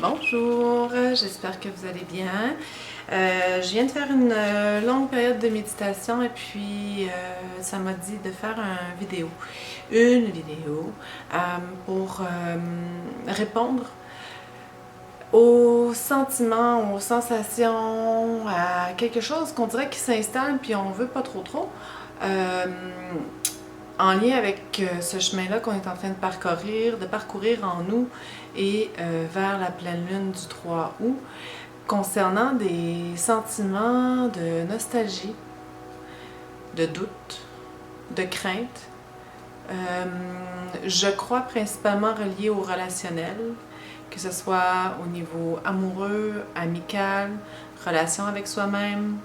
Bonjour, j'espère que vous allez bien. Je viens de faire une longue période de méditation et puis ça m'a dit de faire une vidéo pour répondre aux sentiments, aux sensations, à quelque chose qu'on dirait qui s'installe puis on veut pas trop. Euh, En lien avec ce chemin-là qu'on est en train de parcourir en nous et vers la pleine lune du 3 août, concernant des sentiments de nostalgie, de doute, de crainte, je crois principalement reliés au relationnel, que ce soit au niveau amoureux, amical, relation avec soi-même,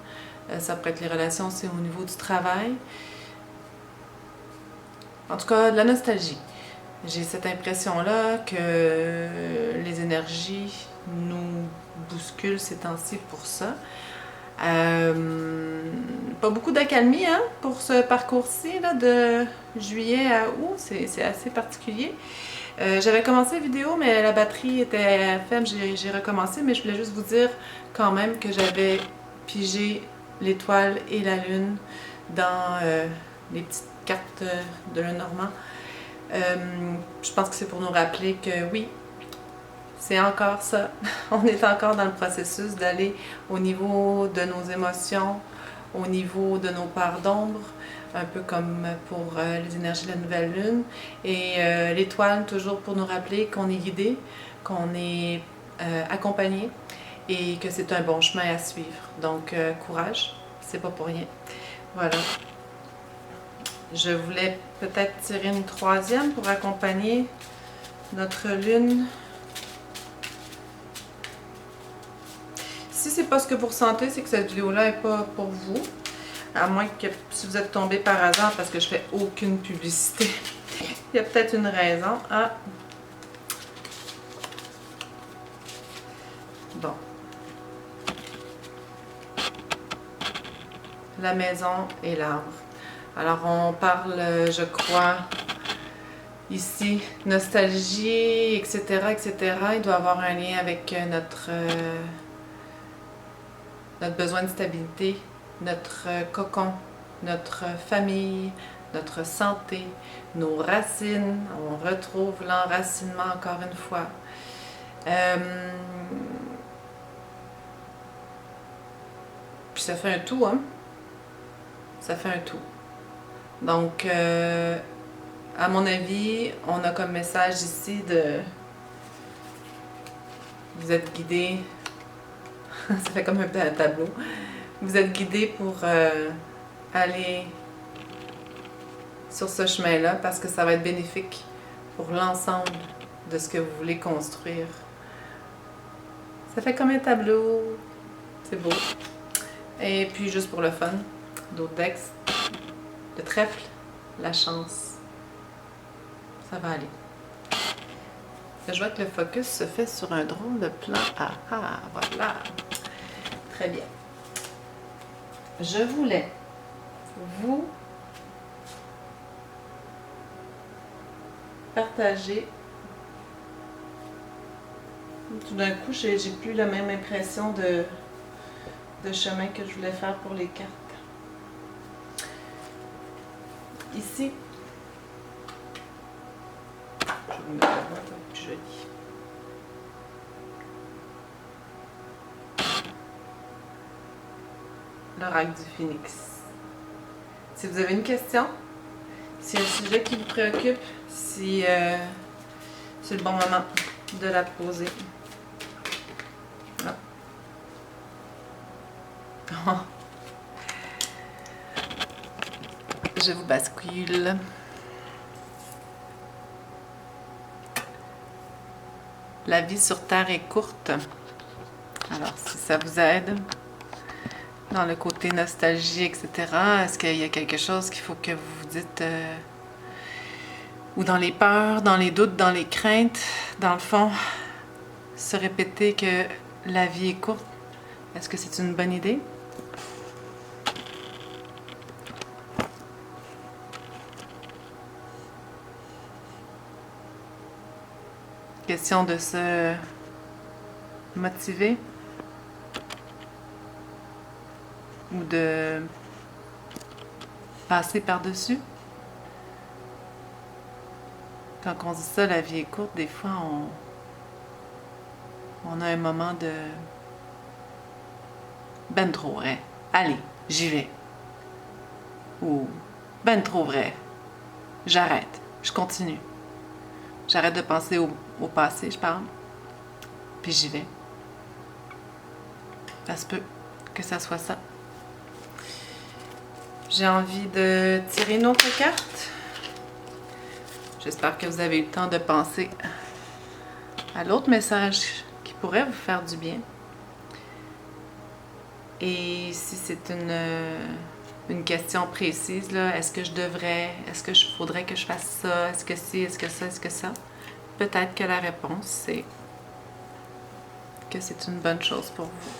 ça peut être les relations aussi au niveau du travail. En tout cas, de la nostalgie. J'ai cette impression-là que les énergies nous bousculent ces temps-ci pour ça. Pas beaucoup d'accalmie hein, pour ce parcours-ci là, de juillet à août, c'est assez particulier. J'avais commencé la vidéo, mais la batterie était faible, j'ai recommencé, mais je voulais juste vous dire quand même que j'avais pigé l'étoile et la lune dans les petites cartes de Lenormand. Je pense que c'est pour nous rappeler que oui, c'est encore ça. On est encore dans le processus d'aller au niveau de nos émotions, au niveau de nos parts d'ombre, un peu comme pour les énergies de la nouvelle lune. Et l'étoile, toujours pour nous rappeler qu'on est guidé, qu'on est accompagné et que c'est un bon chemin à suivre. Donc, courage, c'est pas pour rien. Voilà. Je voulais peut-être tirer une troisième pour accompagner notre lune. Si c'est pas ce que vous ressentez, c'est que cette vidéo-là n'est pas pour vous. À moins que si vous êtes tombé par hasard parce que je fais aucune publicité. Il y a peut-être une raison. Ah. Bon. La maison et l'arbre. Alors on parle, je crois, ici, nostalgie, etc. Il doit avoir un lien avec notre besoin de stabilité, notre cocon, notre famille, notre santé, nos racines. On retrouve l'enracinement encore une fois. Puis ça fait un tout, hein? Ça fait un tout. Donc, à mon avis, on a comme message ici de... Vous êtes guidés... ça fait comme un tableau. Vous êtes guidés pour aller sur ce chemin-là parce que ça va être bénéfique pour l'ensemble de ce que vous voulez construire. Ça fait comme un tableau. C'est beau. Et puis, juste pour le fun, d'autres decks. Le trèfle, la chance. Ça va aller. Je vois que le focus se fait sur un drôle de plan. Voilà. Très bien. Je voulais vous partager. Tout d'un coup, j'ai plus la même impression de chemin que je voulais faire pour les cartes. Ici, je vais vous mettre la boîte plus jolie. L'oracle du phénix. Si vous avez une question, si un sujet qui vous préoccupe, si c'est le bon moment de la poser. Ah. Je vous bascule. La vie sur Terre est courte. Alors, si ça vous aide dans le côté nostalgie, etc., est-ce qu'il y a quelque chose qu'il faut que vous vous dites, ou dans les peurs, dans les doutes, dans les craintes, dans le fond, se répéter que la vie est courte, est-ce que c'est une bonne idée? Question de se motiver ou de passer par-dessus. Quand on dit ça, la vie est courte, des fois on a un moment de ben trop vrai. Allez, j'y vais. Ou ben trop vrai. J'arrête, je continue. J'arrête de penser au passé, je parle. Puis j'y vais. Ça se peut que ça soit ça. J'ai envie de tirer une autre carte. J'espère que vous avez eu le temps de penser à l'autre message qui pourrait vous faire du bien. Et si c'est une question précise, là, est-ce que je devrais, est-ce que faudrait que je fasse ça, est-ce que si, est-ce que ça, est-ce que ça? Peut-être que la réponse, c'est que c'est une bonne chose pour vous.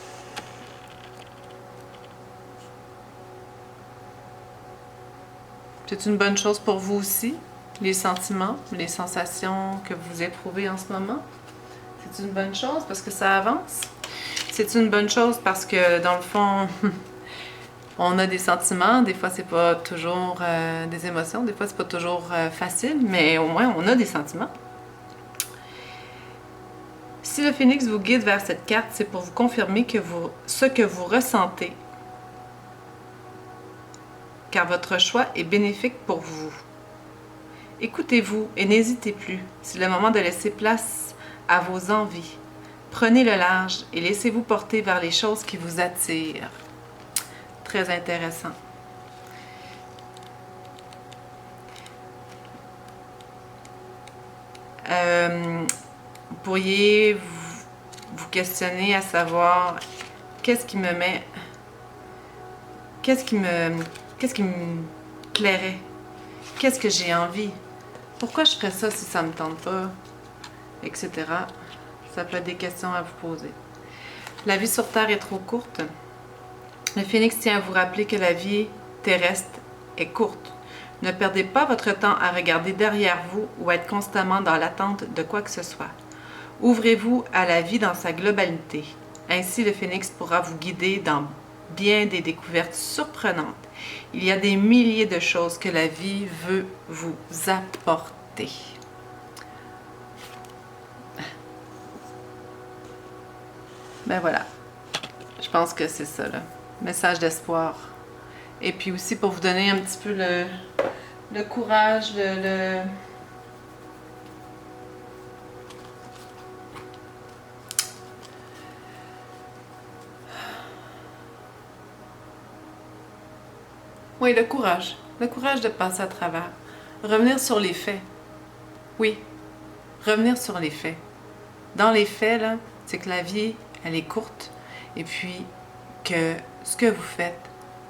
C'est une bonne chose pour vous aussi, les sentiments, les sensations que vous éprouvez en ce moment. C'est une bonne chose parce que ça avance. C'est une bonne chose parce que, dans le fond, on a des sentiments. Des fois, c'est pas toujours des émotions. Des fois, c'est pas toujours facile, mais au moins, on a des sentiments. Si le phénix vous guide vers cette carte, c'est pour vous confirmer que ce que vous ressentez, car votre choix est bénéfique pour vous. Écoutez-vous et n'hésitez plus. C'est le moment de laisser place à vos envies. Prenez le large et laissez-vous porter vers les choses qui vous attirent. Très intéressant. Vous pourriez vous questionner à savoir qu'est-ce qui me met... Qu'est-ce qui me plairait? Qu'est-ce que j'ai envie? Pourquoi je ferais ça si ça me tente pas? Etc. Ça peut être des questions à vous poser. La vie sur Terre est trop courte. Le phénix tient à vous rappeler que la vie terrestre est courte. Ne perdez pas votre temps à regarder derrière vous ou à être constamment dans l'attente de quoi que ce soit. Ouvrez-vous à la vie dans sa globalité. Ainsi, le phénix pourra vous guider dans bien des découvertes surprenantes. Il y a des milliers de choses que la vie veut vous apporter. Ben voilà. Je pense que c'est ça, là. Message d'espoir. Et puis aussi pour vous donner un petit peu le courage, Oui, le courage. Le courage de passer à travers. Revenir sur les faits. Oui, revenir sur les faits. Dans les faits, là, c'est que la vie, elle est courte. Et puis, que ce que vous faites,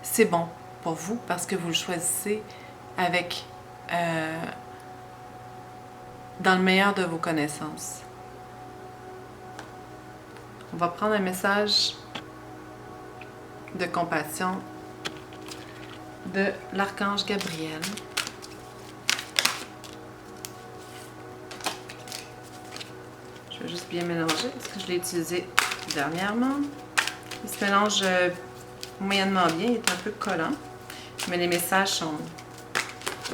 c'est bon pour vous parce que vous le choisissez avec... dans le meilleur de vos connaissances. On va prendre un message de compassion de l'archange Gabriel. Je vais juste bien mélanger parce que je l'ai utilisé dernièrement. Il se mélange moyennement bien, il est un peu collant, mais les messages sont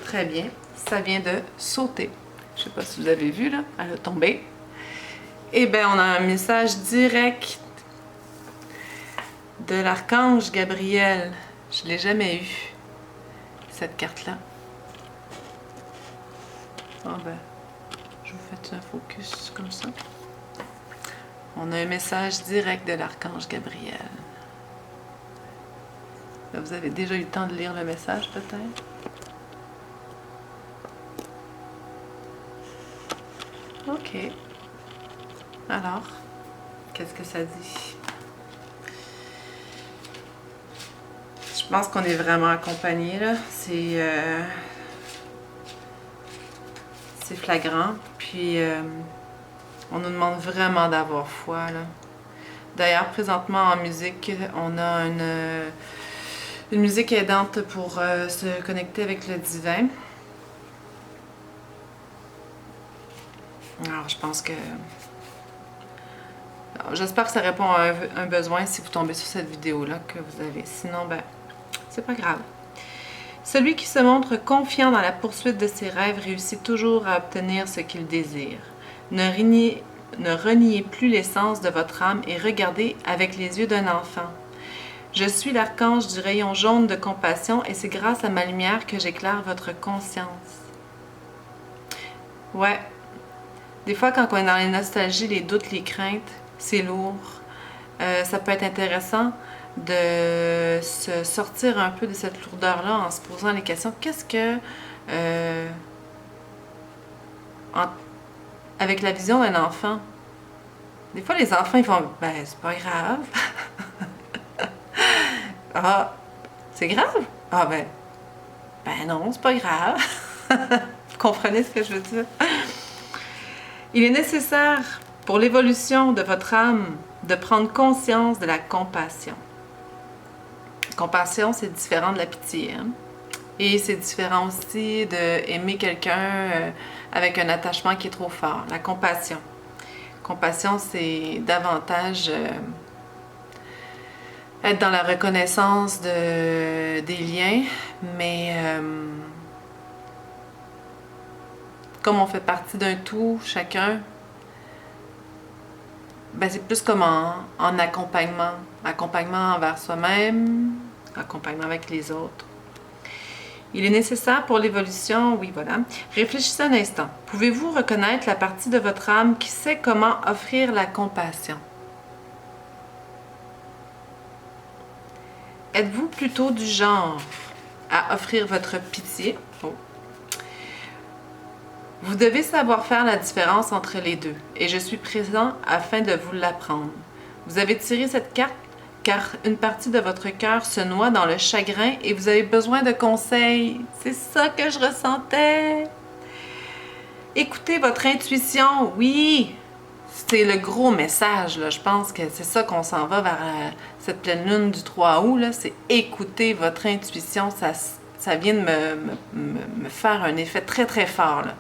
très bien. Ça vient de sauter. Je ne sais pas si vous avez vu, là, elle a tombé. Et bien, on a un message direct de l'archange Gabriel. Je ne l'ai jamais eu, cette carte-là. Ah ben, je vous fais un focus comme ça. On a un message direct de l'archange Gabriel. Là, vous avez déjà eu le temps de lire le message, peut-être? OK. Alors, qu'est-ce que ça dit? Je pense qu'on est vraiment accompagnés, là. C'est flagrant. Puis, on nous demande vraiment d'avoir foi, là. D'ailleurs, présentement, en musique, on a une musique aidante pour se connecter avec le divin. Alors, je pense que J'espère que ça répond à un besoin si vous tombez sur cette vidéo-là que vous avez. Sinon, ben, c'est pas grave. Celui qui se montre confiant dans la poursuite de ses rêves réussit toujours à obtenir ce qu'il désire. Ne reniez plus l'essence de votre âme et regardez avec les yeux d'un enfant. Je suis l'archange du rayon jaune de compassion et c'est grâce à ma lumière que j'éclaire votre conscience. Ouais. Des fois, quand on est dans les nostalgies, les doutes, les craintes, c'est lourd. Ça peut être intéressant de se sortir un peu de cette lourdeur-là en se posant les questions. Qu'est-ce que... avec la vision d'un enfant, des fois les enfants ils font « Ben, c'est pas grave. » Ah, c'est grave? Ah ben non, c'est pas grave. Vous comprenez ce que je veux dire? Il est nécessaire pour l'évolution de votre âme de prendre conscience de la compassion. Compassion, c'est différent de la pitié. Hein? Et c'est différent aussi d'aimer quelqu'un avec un attachement qui est trop fort. La compassion. Compassion, c'est davantage être dans la reconnaissance des liens, mais comme on fait partie d'un tout, chacun, ben c'est plus comme en accompagnement. Accompagnement envers soi-même, accompagnement avec les autres. Il est nécessaire pour l'évolution, oui voilà. Réfléchissez un instant. Pouvez-vous reconnaître la partie de votre âme qui sait comment offrir la compassion? Êtes-vous plutôt du genre à offrir votre pitié? Oh. Vous devez savoir faire la différence entre les deux, et je suis présent afin de vous l'apprendre. Vous avez tiré cette carte car une partie de votre cœur se noie dans le chagrin et vous avez besoin de conseils. C'est ça que je ressentais. Écoutez votre intuition, oui. C'est le gros message, là. Je pense que c'est ça qu'on s'en va vers cette pleine lune du 3 août, là. C'est écouter votre intuition. Ça vient de me faire un effet très, très fort, là.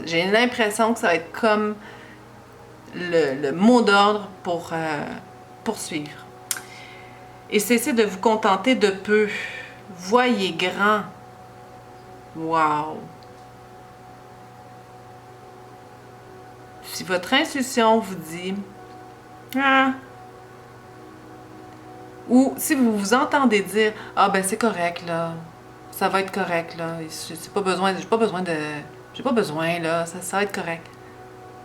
J'ai l'impression que ça va être comme le mot d'ordre pour poursuivre. Et cessez de vous contenter de peu. Voyez grand. Wow! Si votre intuition vous dit « Ah! » ou si vous vous entendez dire « Ah ben c'est correct là, ça va être correct là, j'ai pas besoin là, ça va être correct. »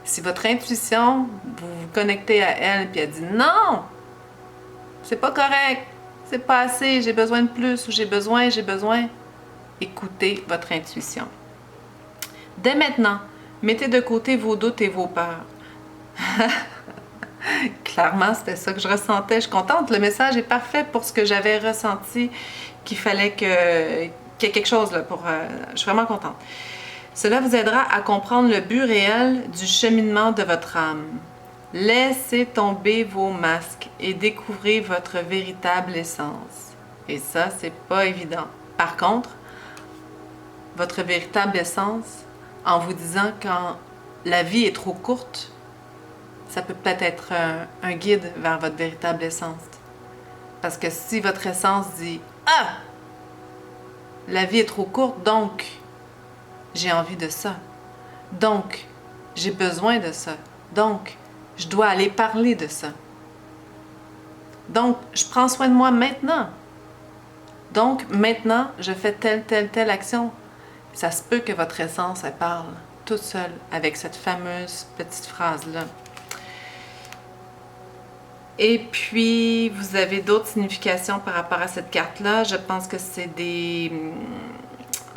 Si votre intuition, vous vous connectez à elle et elle dit « Non! » C'est pas correct, c'est pas assez, j'ai besoin de plus, ou j'ai besoin. Écoutez votre intuition. Dès maintenant, mettez de côté vos doutes et vos peurs. Clairement, c'était ça que je ressentais. Je suis contente, le message est parfait pour ce que j'avais ressenti, qu'il fallait qu'il y ait quelque chose là pour... je suis vraiment contente. Cela vous aidera à comprendre le but réel du cheminement de votre âme. Laissez tomber vos masques et découvrez votre véritable essence. Et ça, c'est pas évident. Par contre, votre véritable essence, en vous disant quand la vie est trop courte, ça peut peut-être être un guide vers votre véritable essence. Parce que si votre essence dit « Ah! La vie est trop courte, donc j'ai envie de ça. Donc, j'ai besoin de ça. Donc, je dois aller parler de ça. Donc, je prends soin de moi maintenant. Donc, maintenant, je fais telle action. » Ça se peut que votre essence, elle parle toute seule avec cette fameuse petite phrase-là. Et puis, vous avez d'autres significations par rapport à cette carte-là. Je pense que c'est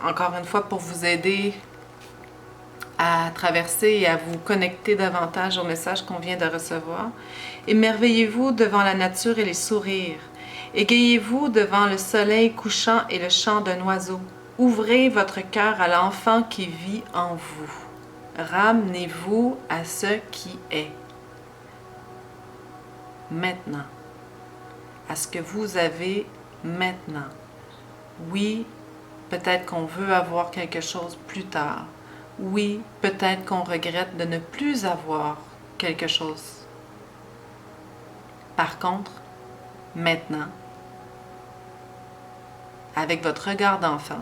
encore une fois, pour vous aider à traverser et à vous connecter davantage au message qu'on vient de recevoir. Émerveillez-vous devant la nature et les sourires. Égayez-vous devant le soleil couchant et le chant d'un oiseau. Ouvrez votre cœur à l'enfant qui vit en vous. Ramenez-vous à ce qui est. Maintenant. À ce que vous avez maintenant. Oui, peut-être qu'on veut avoir quelque chose plus tard. Oui, peut-être qu'on regrette de ne plus avoir quelque chose. Par contre, maintenant, avec votre regard d'enfant,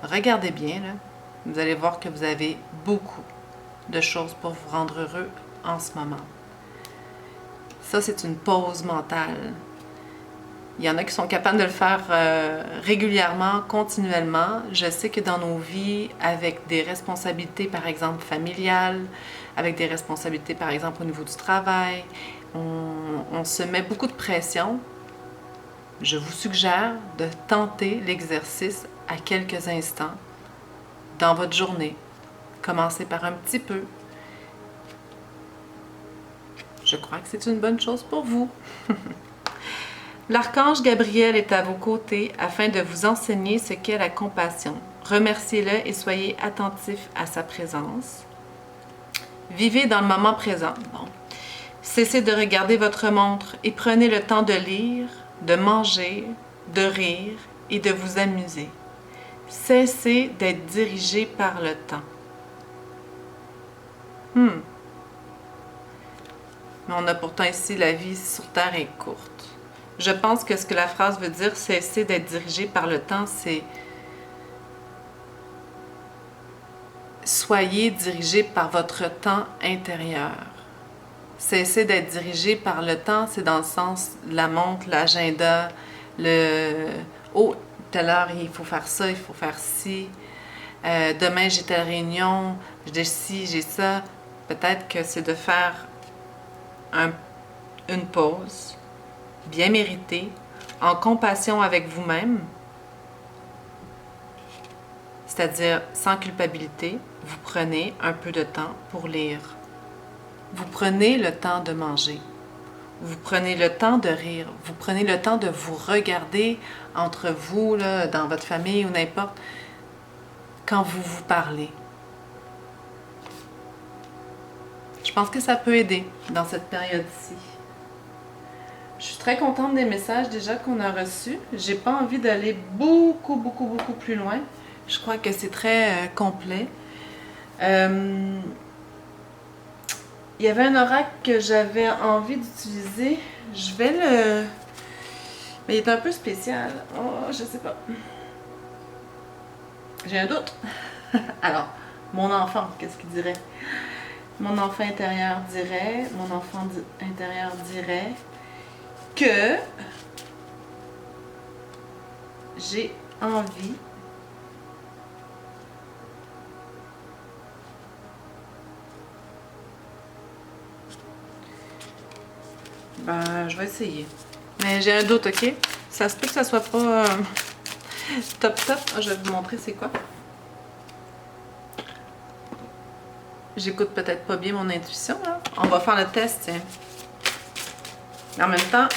regardez bien, là, vous allez voir que vous avez beaucoup de choses pour vous rendre heureux en ce moment. Ça, c'est une pause mentale. Il y en a qui sont capables de le faire régulièrement, continuellement. Je sais que dans nos vies, avec des responsabilités, par exemple, familiales, avec des responsabilités, par exemple, au niveau du travail, on se met beaucoup de pression. Je vous suggère de tenter l'exercice à quelques instants dans votre journée. Commencez par un petit peu. Je crois que c'est une bonne chose pour vous. L'archange Gabriel est à vos côtés afin de vous enseigner ce qu'est la compassion. Remerciez-le et soyez attentifs à sa présence. Vivez dans le moment présent. Bon. Cessez de regarder votre montre et prenez le temps de lire, de manger, de rire et de vous amuser. Cessez d'être dirigé par le temps. Mais on a pourtant ici la vie sur Terre est courte. Je pense que ce que la phrase veut dire, cesser d'être dirigé par le temps, c'est soyez dirigé par votre temps intérieur. Cesser d'être dirigé par le temps, c'est dans le sens la montre, l'agenda, oh, telle heure, il faut faire ça, il faut faire ci. Demain, j'ai telle réunion, j'ai ci, j'ai ça. Peut-être que c'est de faire une pause bien méritée, en compassion avec vous-même, c'est-à-dire sans culpabilité, vous prenez un peu de temps pour lire. Vous prenez le temps de manger. Vous prenez le temps de rire. Vous prenez le temps de vous regarder entre vous, là, dans votre famille ou n'importe, quand vous vous parlez. Je pense que ça peut aider dans cette période-ci. Je suis très contente des messages déjà qu'on a reçus. J'ai pas envie d'aller beaucoup plus loin. Je crois que c'est très complet. Il y avait un oracle que j'avais envie d'utiliser. Je vais le... Mais il est un peu spécial. Oh, je sais pas. J'ai un doute. Alors, mon enfant, qu'est-ce qu'il dirait? Mon enfant intérieur dirait... Mon enfant intérieur dirait que j'ai envie je vais essayer. Mais j'ai un doute, ok? Ça se peut que ça soit pas top. Je vais vous montrer c'est quoi. J'écoute peut-être pas bien mon intuition, là. On va faire le test, tiens. En même temps,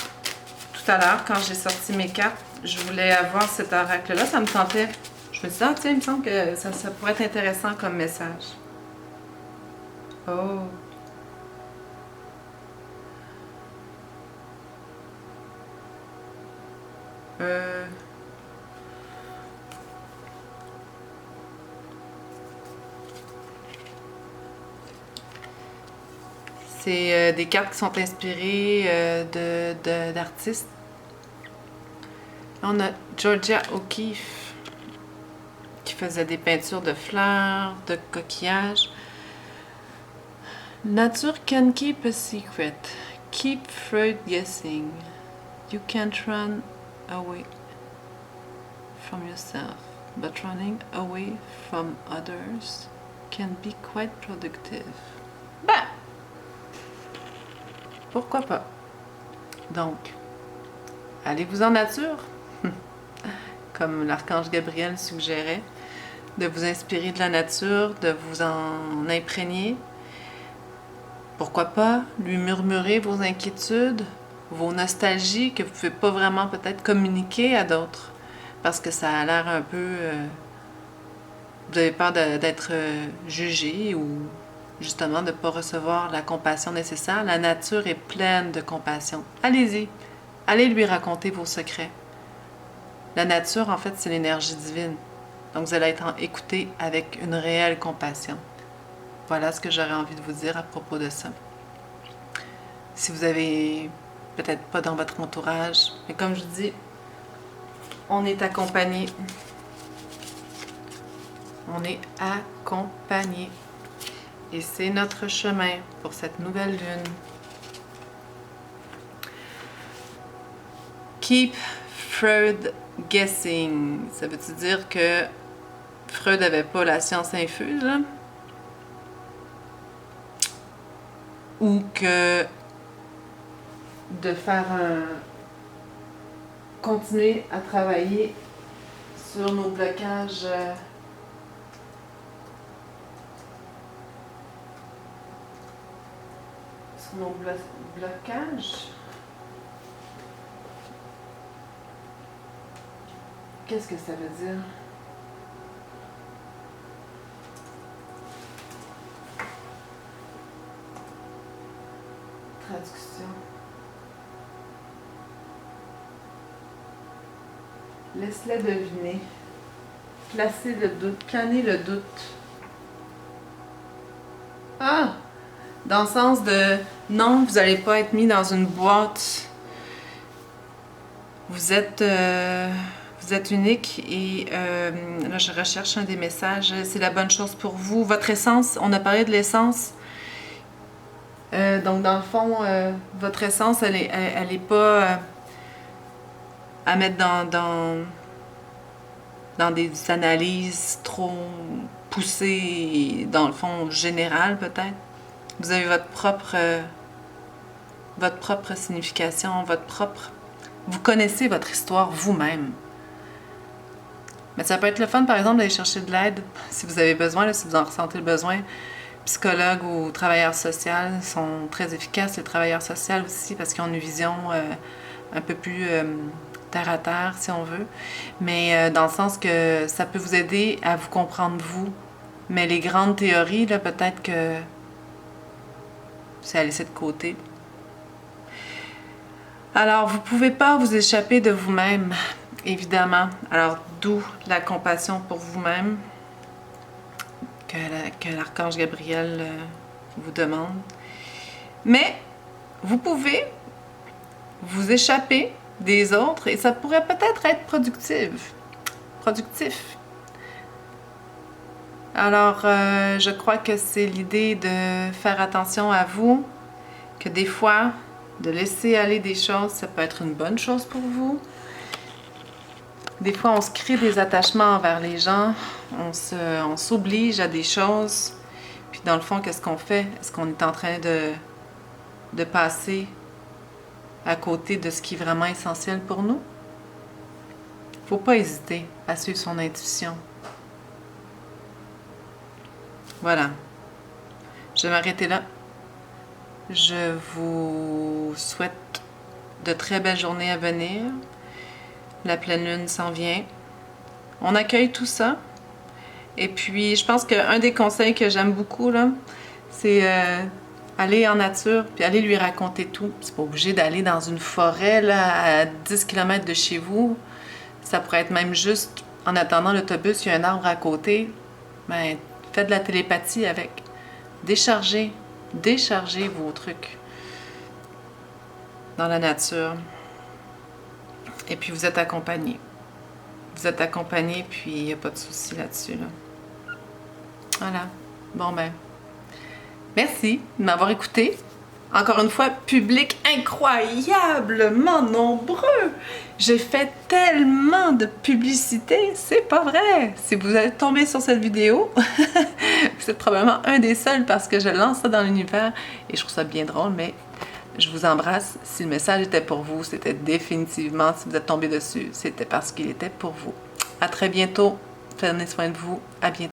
tout à l'heure, quand j'ai sorti mes cartes, je voulais avoir cet oracle-là, ça me tentait. Je me suis dit, ah tiens, il me semble que ça pourrait être intéressant comme message. Oh! C'est des cartes qui sont inspirées d'artistes. On a Georgia O'Keeffe qui faisait des peintures de fleurs, de coquillages. Nature can keep a secret. Keep Freud guessing. You can't run away from yourself, but running away from others can be quite productive. Ben! Pourquoi pas? Donc, allez-vous en nature, comme l'archange Gabriel suggérait, de vous inspirer de la nature, de vous en imprégner. Pourquoi pas lui murmurer vos inquiétudes, vos nostalgies que vous ne pouvez pas vraiment peut-être communiquer à d'autres, parce que ça a l'air un peu... vous avez peur d'être jugé ou justement de ne pas recevoir la compassion nécessaire. La nature est pleine de compassion. Allez-y, allez lui raconter vos secrets. La nature, en fait, c'est l'énergie divine. Donc, vous allez être écouté avec une réelle compassion. Voilà ce que j'aurais envie de vous dire à propos de ça. si vous avez peut-être pas dans votre entourage. Mais comme je dis, on est accompagné. On est accompagné. Et c'est notre chemin pour cette nouvelle lune. Keep Freud guessing. Ça veut-tu dire que Freud n'avait pas la science infuse, là? Ou que de faire continuer à travailler sur nos blocages blocages. Qu'est-ce que ça veut dire? Traduction. Laisse-les deviner. Placer le doute, planer le doute. Ah! Dans le sens de non, vous n'allez pas être mis dans une boîte. Vous êtes unique et là je recherche un des messages. C'est la bonne chose pour vous. Votre essence, on a parlé de l'essence. Donc dans le fond, votre essence, elle est pas à mettre dans des analyses trop poussées, dans le fond général peut-être. Vous avez votre propre signification, vous connaissez votre histoire vous-même. Mais ça peut être le fun, par exemple, d'aller chercher de l'aide si vous avez besoin, là, si vous en ressentez le besoin. Psychologues ou travailleurs sociaux sont très efficaces. Les travailleurs sociaux aussi, parce qu'ils ont une vision un peu plus terre à terre, si on veut. Mais dans le sens que ça peut vous aider à vous comprendre vous. Mais les grandes théories, là, peut-être que c'est à laisser de côté. Alors, vous ne pouvez pas vous échapper de vous-même, évidemment. Alors, d'où la compassion pour vous-même que l'archange Gabriel vous demande. Mais, vous pouvez vous échapper des autres et ça pourrait peut-être être productif. Alors, je crois que c'est l'idée de faire attention à vous, que des fois, de laisser aller des choses, ça peut être une bonne chose pour vous. Des fois, on se crée des attachements envers les gens, on s'oblige à des choses, puis dans le fond, qu'est-ce qu'on fait? Est-ce qu'on est en train de passer à côté de ce qui est vraiment essentiel pour nous? Faut pas hésiter à suivre son intuition. Voilà. Je vais m'arrêter là. Je vous souhaite de très belles journées à venir. La pleine lune s'en vient. On accueille tout ça. Et puis, je pense qu'un des conseils que j'aime beaucoup, là, c'est aller en nature, puis aller lui raconter tout. C'est pas obligé d'aller dans une forêt là, à 10 km de chez vous. Ça pourrait être même juste, en attendant l'autobus, il y a un arbre à côté. Ben, faites de la télépathie avec. Déchargez vos trucs dans la nature. Et puis vous êtes accompagné. Vous êtes accompagné, puis il n'y a pas de souci là-dessus. Là. Voilà. Bon ben, merci de m'avoir écouté. Encore une fois, public incroyablement nombreux. J'ai fait tellement de publicité, c'est pas vrai. Si vous êtes tombé sur cette vidéo, vous êtes probablement un des seuls parce que je lance ça dans l'univers et je trouve ça bien drôle, mais je vous embrasse. Si le message était pour vous, c'était définitivement, si vous êtes tombé dessus, c'était parce qu'il était pour vous. À très bientôt. Prenez soin de vous. À bientôt.